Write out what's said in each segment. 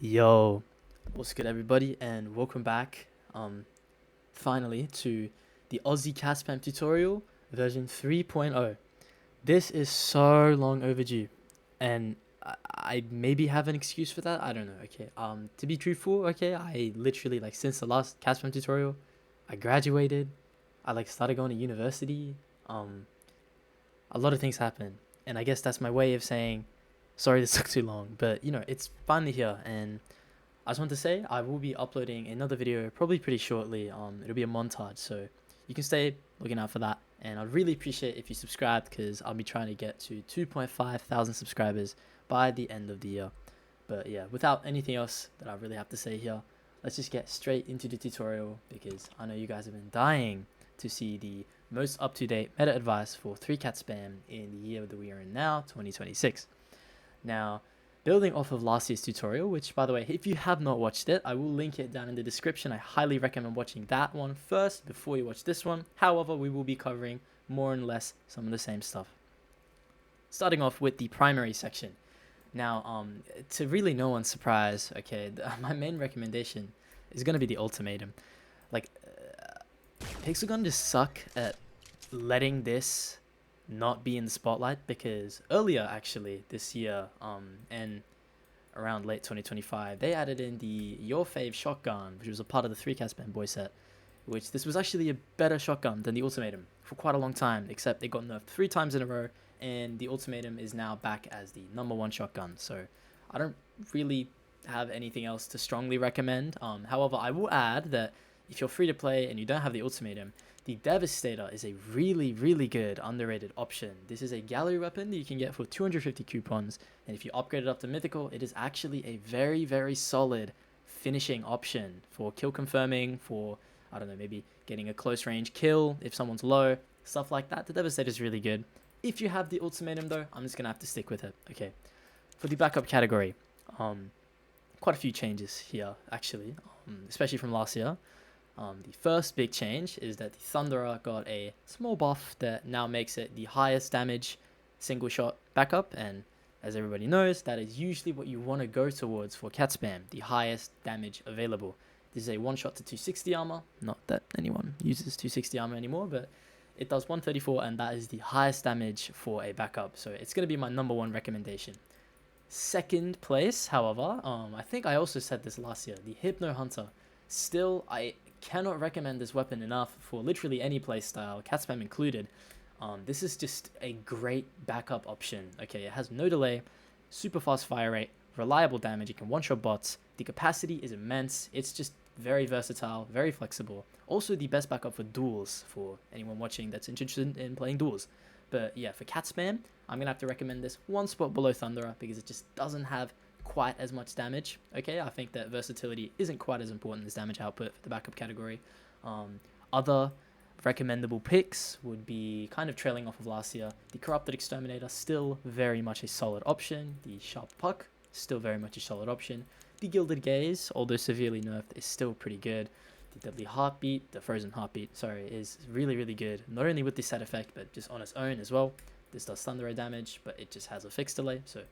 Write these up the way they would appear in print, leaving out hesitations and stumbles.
Yo, what's good, everybody, and welcome back, finally, to the Ozzy CatSpam tutorial version 3.0. This is so long overdue, and I maybe have an excuse for that. I don't know. Okay, to be truthful, okay, I literally since the last CatSpam tutorial, I graduated. I started going to university. Um, a lot of things happened, and I guess that's my way of saying sorry this took too long. But it's finally here, and I just want to say I will be uploading another video probably pretty shortly. It'll be a montage, so you can stay looking out for that. And I'd really appreciate if you subscribe because I'll be trying to get to 2.5 thousand subscribers by the end of the year. But yeah, without anything else that I really have to say here, let's just get straight into the tutorial because I know you guys have been dying to see the most up-to-date meta advice for 3-cat spam in the year that we are in now, 2026. Now, building off of last year's tutorial, which by the way, if you have not watched it, I will link it down in the description. I highly recommend watching that one first before you watch this one. However, we will be covering more and less some of the same stuff. Starting off with the primary section. Now, to really no one's surprise, okay, my main recommendation is going to be the ultimatum. Like, Pixelgun just suck at letting this not be in the spotlight because earlier actually this year and around late 2025 they added in the your fave shotgun, which was a part of the 3CatSpam boy set, which this was actually a better shotgun than the ultimatum for quite a long time, except it got nerfed 3 times in a row, and the ultimatum is now back as the #1 shotgun. So I don't really have anything else to strongly recommend. However, I will add that if you're free to play and you don't have the ultimatum, the Devastator is a really, really good underrated option. This is a gallery weapon that you can get for 250 coupons, and if you upgrade it up to mythical, it is actually a very, very solid finishing option for kill confirming, for, I don't know, maybe getting a close range kill if someone's low, stuff like that. The Devastator is really good. If you have the ultimatum though, I'm just gonna have to stick with it. Okay, for the backup category, quite a few changes here actually, especially from last year. The first big change is that the Thunderer got a small buff that now makes it the highest damage single shot backup, and as everybody knows, that is usually what you want to go towards for cat spam, the highest damage available. This is a one shot to 260 armor, not that anyone uses 260 armor anymore, but it does 134, and that is the highest damage for a backup, so it's going to be my #1 recommendation. Second place, however, I think I also said this last year, the Hypno Hunter. Still, I cannot recommend this weapon enough for literally any playstyle, cat spam included. This is just a great backup option. Okay, it has no delay, super fast fire rate, reliable damage, it can one-shot bots, the capacity is immense, it's just very versatile, very flexible. Also the best backup for duels, for anyone watching that's interested in playing duels. But yeah, for cat spam, I'm going to have to recommend this one spot below Thunderer because it just doesn't have quite as much damage. Okay, I think that versatility isn't quite as important as damage output for the backup category. Other recommendable picks would be kind of trailing off of last year. The Corrupted Exterminator, still very much a solid option. The Sharp Puck, still very much a solid option. The Gilded Gaze, although severely nerfed, is still pretty good. The Deadly Heartbeat, the Frozen Heartbeat, sorry, is really, really good. Not only with the set effect, but just on its own as well. This does Thunder damage, but it just has a fixed delay, so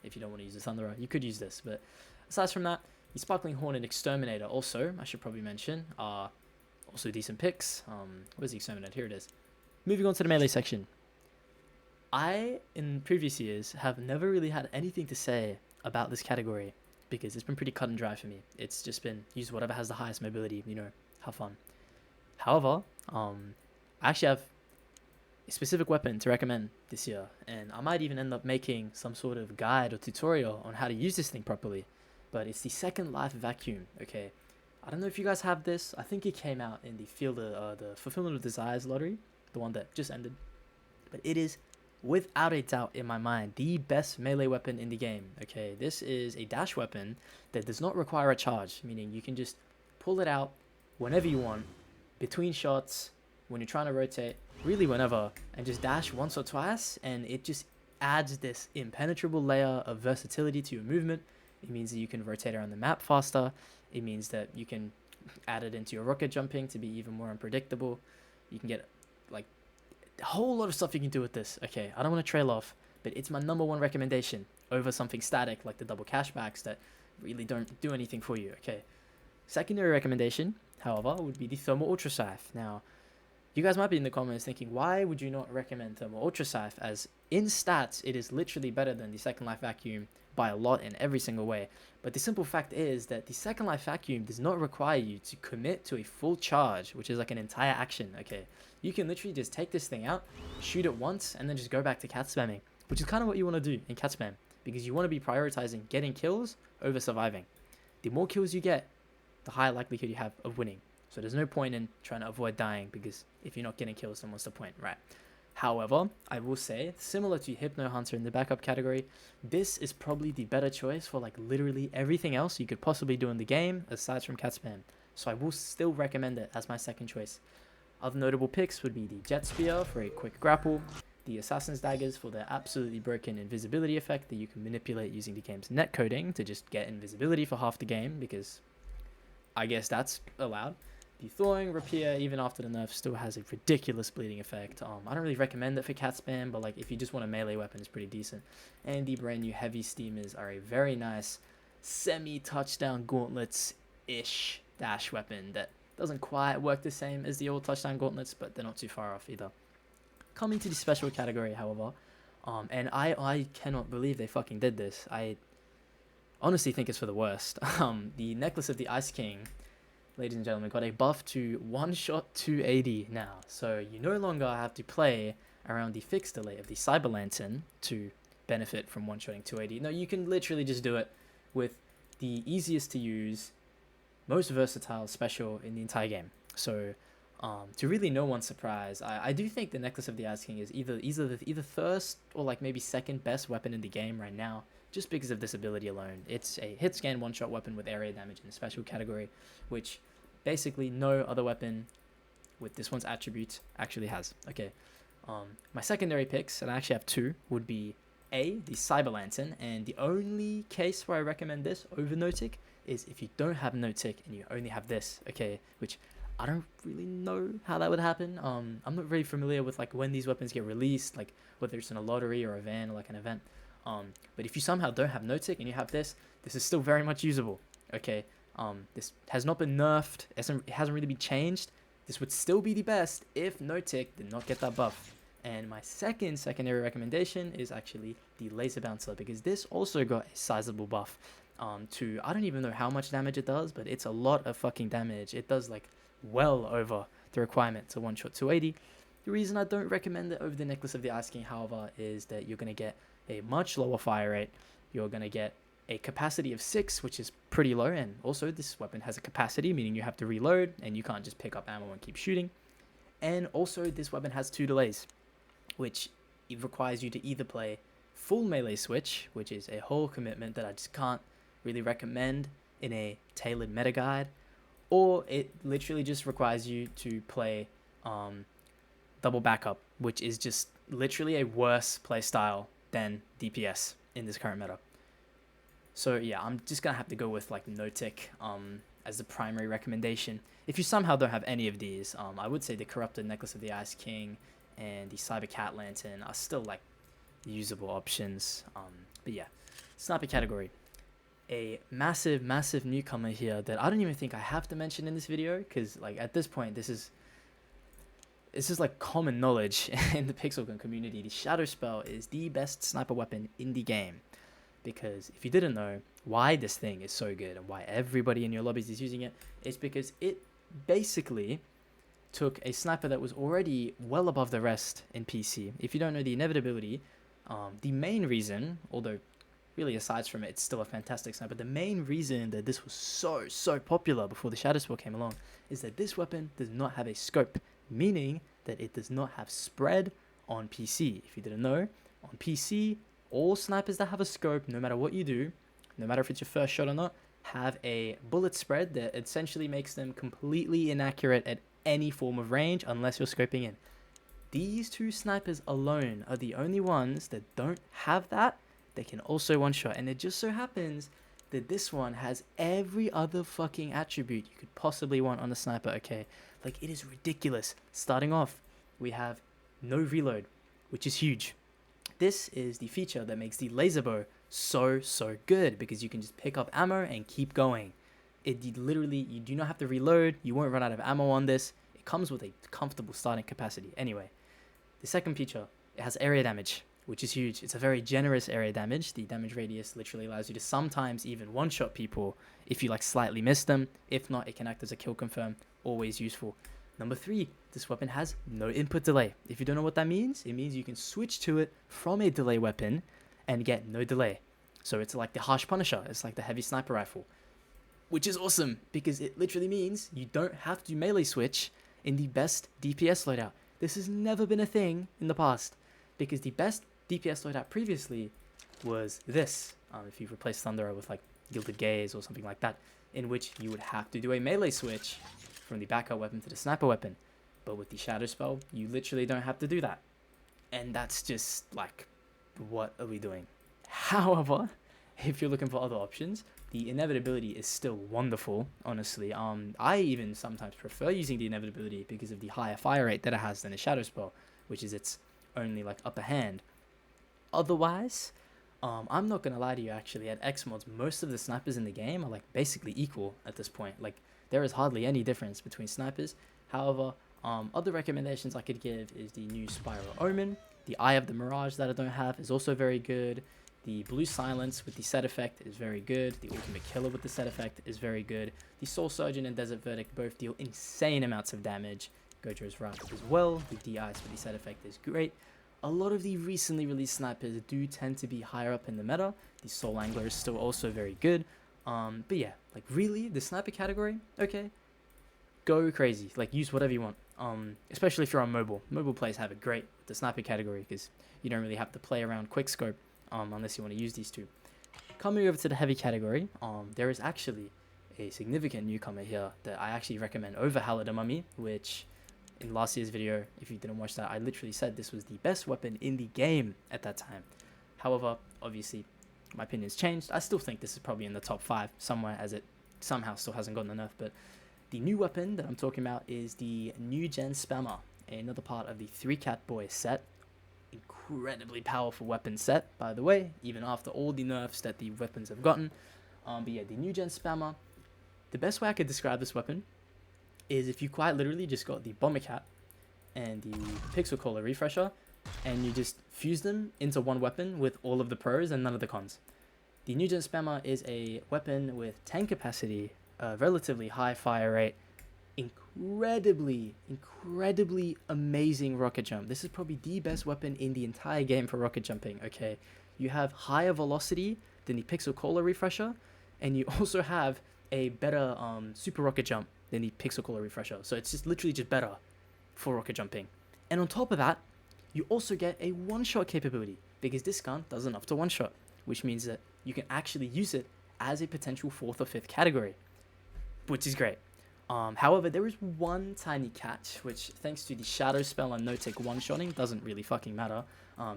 if you don't want to use the Thunderer, you could use this. But aside from that, the Sparkling Horn and Exterminator also, I should probably mention, are also decent picks. Where's the Exterminator? Here it is. Moving on to the melee section. I, in previous years, have never really had anything to say about this category because it's been pretty cut and dry for me. It's just been use whatever has the highest mobility, have fun. However, I actually have a specific weapon to recommend this year, and I might even end up making some sort of guide or tutorial on how to use this thing properly. But it's the Second Life Vacuum. Okay, I don't know if you guys have this. I think it came out in the the Fulfillment of Desires lottery, the one that just ended. But it is without a doubt in my mind the best melee weapon in the game. Okay, this is a dash weapon that does not require a charge, meaning you can just pull it out whenever you want, between shots, when you're trying to rotate, really whenever, and just dash once or twice, and it just adds this impenetrable layer of versatility to your movement. It means that you can rotate around the map faster. It means that you can add it into your rocket jumping to be even more unpredictable. You can get like a whole lot of stuff you can do with this. Okay, I don't want to trail off, but it's my #1 recommendation over something static like the double cashbacks that really don't do anything for you. Okay. Secondary recommendation, however, would be the Thermal Ultra Scythe. Now, you guys might be in the comments thinking, why would you not recommend Thermal Ultra Scythe, as in stats, it is literally better than the Second Life Vacuum by a lot in every single way. But the simple fact is that the Second Life Vacuum does not require you to commit to a full charge, which is like an entire action, okay? You can literally just take this thing out, shoot it once, and then just go back to cat spamming, which is kind of what you want to do in cat spam, because you want to be prioritizing getting kills over surviving. The more kills you get, the higher likelihood you have of winning. So there's no point in trying to avoid dying, because if you're not getting kills, then what's the point, right? However, I will say, similar to Hypno Hunter in the backup category, this is probably the better choice for like literally everything else you could possibly do in the game aside from cat spam. So I will still recommend it as my second choice. Other notable picks would be the Jet Spear for a quick grapple, the Assassin's Daggers for their absolutely broken invisibility effect that you can manipulate using the game's netcoding to just get invisibility for half the game, because I guess that's allowed. The Thawing Rapier, even after the nerf, still has a ridiculous bleeding effect. I don't really recommend it for cat spam, but like if you just want a melee weapon, it's pretty decent. And the brand new Heavy Steamers are a very nice semi-touchdown gauntlets-ish dash weapon that doesn't quite work the same as the old touchdown gauntlets, but they're not too far off either. Coming to the special category, however, and I cannot believe they fucking did this. I honestly think it's for the worst. The Necklace of the Ice King, ladies and gentlemen, got a buff to one-shot 280 now. So you no longer have to play around the fixed delay of the Cyber Lantern to benefit from one-shotting 280. No, you can literally just do it with the easiest to use, most versatile special in the entire game. So to really no one's surprise, I do think the Necklace of the Ice King is either first or like maybe second best weapon in the game right now, just because of this ability alone. It's a hit scan one-shot weapon with area damage in the special category, which basically no other weapon with this one's attributes actually has. Okay, my secondary picks, and I actually have two, would be the Cyber Lantern, and the only case where I recommend this over Notic is if you don't have Notic and you only have this, okay, which I don't really know how that would happen. I'm not really familiar with like when these weapons get released, like whether it's in a lottery or a van or like an event. But if you somehow don't have Notic and you have this is still very much usable. Okay, this has not been nerfed. It hasn't really been changed. This would still be the best if Notic did not get that buff. And my secondary recommendation is actually the Laser Bouncer, because this also got a sizable buff. To I don't even know how much damage it does, but it's a lot of fucking damage. It does like well over the requirement to one-shot 280. The reason I don't recommend it over the Necklace of the Ice King, however, is that you're going to get a much lower fire rate. You're going to get a capacity of 6, which is pretty low, and also this weapon has a capacity, meaning you have to reload, and you can't just pick up ammo and keep shooting. And also this weapon has 2 delays, which it requires you to either play full melee switch, which is a whole commitment that I just can't really recommend in a tailored meta guide, or it literally just requires you to play double backup, which is just literally a worse play style than DPS in this current meta. So yeah, I'm just gonna have to go with like Notic as the primary recommendation. If you somehow don't have any of these, I would say the Corrupted Necklace of the Ice King and the Cyber Cat Lantern are still like usable options. But yeah, sniper category. A massive newcomer here that I don't even think I have to mention in this video, because like at this point this is like common knowledge in the Pixel Gun community. The Shadow Spell is the best sniper weapon in the game, because if you didn't know why this thing is so good and why everybody in your lobbies is using it, it's because it basically took a sniper that was already well above the rest in PC. If you don't know the inevitability, the main reason, although really aside from it, it's still a fantastic sniper, the main reason that this was so popular before the Shadow Spell came along is that this weapon does not have a scope, meaning that it does not have spread on PC. If you didn't know, on PC, all snipers that have a scope, no matter what you do, no matter if it's your first shot or not, have a bullet spread that essentially makes them completely inaccurate at any form of range unless you're scoping in. These 2 snipers alone are the only ones that don't have that. They can also one-shot, and it just so happens that this one has every other fucking attribute you could possibly want on a sniper, okay? Like, it is ridiculous. Starting off, we have no reload, which is huge. This is the feature that makes the laser bow so good because you can just pick up ammo and keep going. You do not have to reload. You won't run out of ammo on this. It comes with a comfortable starting capacity. Anyway, the second feature, it has area damage, which is huge. It's a very generous area damage. The damage radius literally allows you to sometimes even one-shot people if you like slightly miss them. If not, it can act as a kill confirm. Always useful. Number 3, this weapon has no input delay. If you don't know what that means, it means you can switch to it from a delay weapon and get no delay. So it's like the Harsh Punisher. It's like the heavy sniper rifle, which is awesome because it literally means you don't have to melee switch in the best DPS loadout. This has never been a thing in the past because the best DPS loadout previously was this. If you replace Thunderer with like Gilded Gaze or something like that, in which you would have to do a melee switch from the backup weapon to the sniper weapon. But with the Shadow Spell, you literally don't have to do that. And that's just like, what are we doing? However, if you're looking for other options, the inevitability is still wonderful, honestly. I even sometimes prefer using the inevitability because of the higher fire rate that it has than a Shadow Spell, which is its only like upper hand. Otherwise, I'm not gonna lie to you, actually, at X mods, most of the snipers in the game are like basically equal at this point. Like, there is hardly any difference between snipers. However, other recommendations I could give is the new Spiral Omen. The Eye of the Mirage that I don't have is also very good. The Blue Silence with the set effect is very good. The Ultimate Killer with the set effect is very good. The Soul Surgeon and Desert Verdict both deal insane amounts of damage. Gojo's Wrath as well. The D-Ice with the set effect is great. A lot of the recently released snipers do tend to be higher up in the meta. The Soul Angler is still also very good. But yeah, like really, the sniper category, okay, go crazy. Like, use whatever you want. Especially if you're on mobile. Mobile players have it great with the sniper category because you don't really have to play around quickscope unless you want to use these two. Coming over to the heavy category, there is actually a significant newcomer here that I actually recommend over Halidar Mummy, which in last year's video, if you didn't watch that, I literally said this was the best weapon in the game at that time. However, obviously, my opinion's changed. I still think this is probably in the top 5 somewhere, as it somehow still hasn't gotten enough. But the new weapon that I'm talking about is the new gen Spammer, another part of the 3Cat Boy set. Incredibly powerful weapon set, by the way, even after all the nerfs that the weapons have gotten. But yeah, the new gen Spammer. The best way I could describe this weapon is if you quite literally just got the Bomber Cat and the Pixel Caller Refresher, and you just fuse them into one weapon with all of the pros and none of the cons. The new gen Spammer is a weapon with tank capacity, a relatively high fire rate, incredibly amazing rocket jump. This is probably the best weapon in the entire game for rocket jumping, okay? You have higher velocity than the Pixel Caller Refresher, and you also have a better super rocket jump than the Pixel Caller Refresher. So it's just literally just better for rocket jumping. And on top of that, you also get a one-shot capability because this gun does enough to one-shot, which means that you can actually use it as a potential 4th or 5th category, which is great. However, there is one tiny catch, which thanks to the Shadow Spell and no-tick one-shotting doesn't really fucking matter.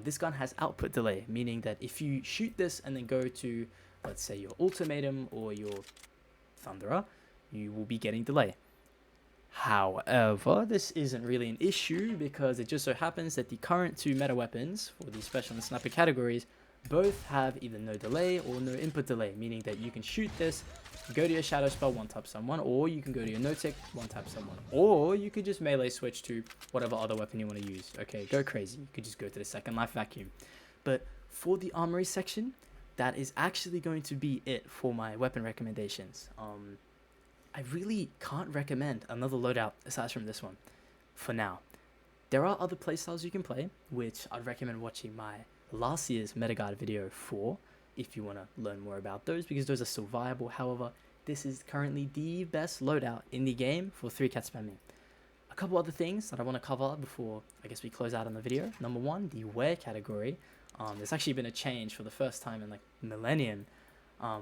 This gun has output delay, meaning that if you shoot this and then go to, let's say, your Ultimatum or your Thunderer, you will be getting delay. However, this isn't really an issue because it just so happens that the current 2 meta weapons for the special and sniper categories both have either no delay or no input delay, meaning that you can shoot this, go to your Shadow Spell, one-tap someone, or you can go to your no-tick, one-tap someone, or you could just melee switch to whatever other weapon you want to use. Okay, go crazy. You could just go to the Second Life Vacuum. But for the armory section, that is actually going to be it for my weapon recommendations. I really can't recommend another loadout aside from this one for now. There are other playstyles you can play, which I'd recommend watching my last year's Metaguide video for if you want to learn more about those, because those are still viable. However, this is currently the best loadout in the game for 3Cat spamming. A couple other things that I want to cover before I guess we close out on the video. Number 1, the wear category. There's actually been a change for the first time in like millennium.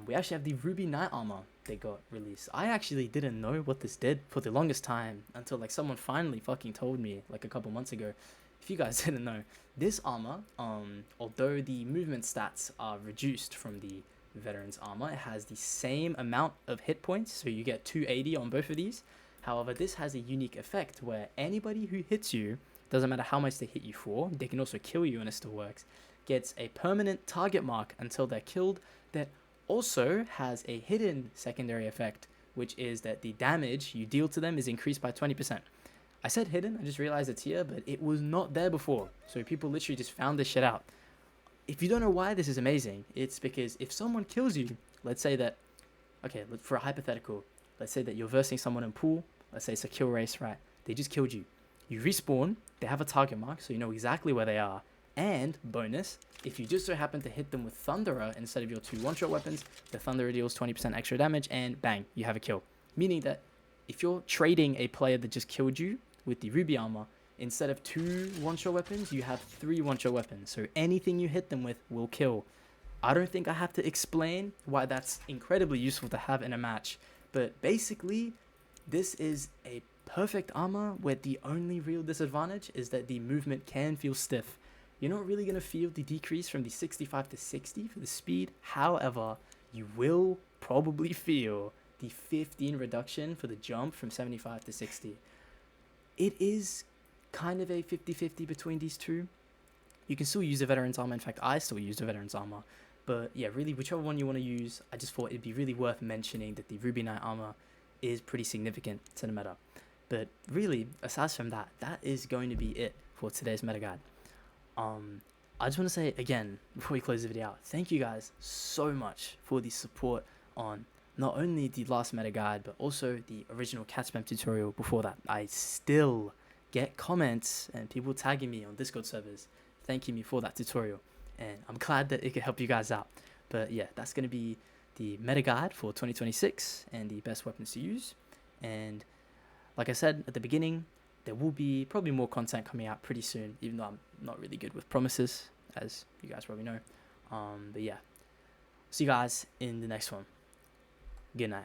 We actually have the Ruby Knight armor that got released. I actually didn't know what this did for the longest time until like someone finally fucking told me like a couple months ago. If you guys didn't know, this armor, although the movement stats are reduced from the veteran's armor, it has the same amount of hit points, so you get 280 on both of these. However, this has a unique effect where anybody who hits you, doesn't matter how much they hit you for, they can also kill you and it still works. gets a permanent target mark until they're killed that also has a hidden secondary effect, which is that the damage you deal to them is increased by 20%. I said hidden, I just realized it's here, but it was not there before. So people literally just found this shit out. If you don't know why this is amazing, it's because if someone kills you, let's say that, okay, for a hypothetical, let's say that you're versing someone in pool, let's say it's a kill race, right? They just killed you. You respawn, they have a target mark, so you know exactly where they are. And, bonus, if you just so happen to hit them with Thunderer instead of your 2 one-shot weapons, the Thunderer deals 20% extra damage, and bang, you have a kill. Meaning that if you're trading a player that just killed you with the Ruby armor, instead of 2 one-shot weapons, you have 3 one-shot weapons. So anything you hit them with will kill. I don't think I have to explain why that's incredibly useful to have in a match. But basically, this is a perfect armor where the only real disadvantage is that the movement can feel stiff. You're not really going to feel the decrease from the 65 to 60 for the speed. However, you will probably feel the 15 reduction for the jump from 75 to 60. It is kind of a 50-50 between these two. You can still use the Veteran's Armor. In fact, I still use the Veteran's Armor. But yeah, really, whichever one you want to use, I just thought it'd be really worth mentioning that the Ruby Knight armor is pretty significant to the meta. But really, aside from that, that is going to be it for today's meta guide. I just want to say again, before we close the video out, thank you guys so much for the support on not only the last meta guide, but also the original CatSpam tutorial before that. I still get comments and people tagging me on Discord servers, thanking me for that tutorial. And I'm glad that it could help you guys out. But yeah, that's going to be the meta guide for 2026 and the best weapons to use. And like I said at the beginning, there will be probably more content coming out pretty soon, even though I'm not really good with promises, as you guys probably know. But yeah, see you guys in the next one. Good night.